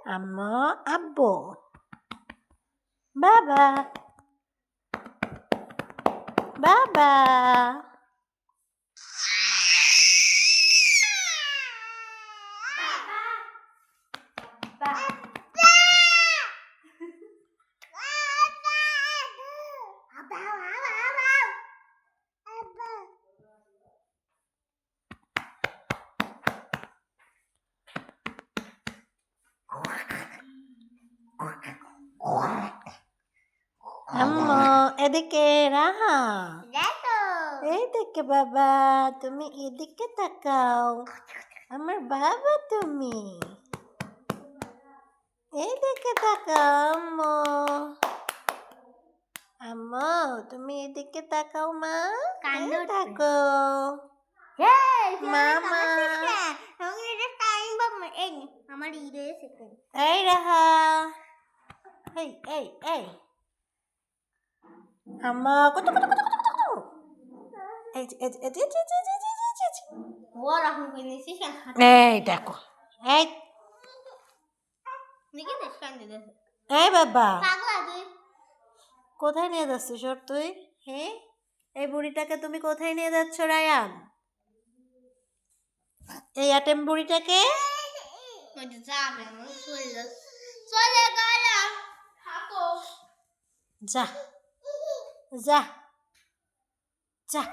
আম্মু আব্বু বাবা বাবা আম্মু এদিকে রাহা এইদিকে বাবা তুমি এদিকে তাকাও আমার বাবা তুমি এইদিকে তাকাও আম্মু আম্মু তুমি এদিকে তাকাও মা কান্না এই তাকো মামা আমার ঈদে সেকেন্ড এই রাহা এই এই এই আম্মা কত কত কত কত কত এই যে, এই যে, এই যে, এই যে, এই যে, এই যে, এই যে, এই যে। ও রাখুন কইনেছি এই দেখো এই দেখি তো কান্দে দে এই বাবা পাগলা তুই কোথায় নিয়ে যাচ্ছিস ওর তুই হ্যাঁ এই বুড়িটাকে তুমি কোথায় নিয়ে যাচ্ছ রায়ান এই অ্যাটেম বুড়িটাকে ওই যে যাবে না চলে গেল থাকো যা যা যা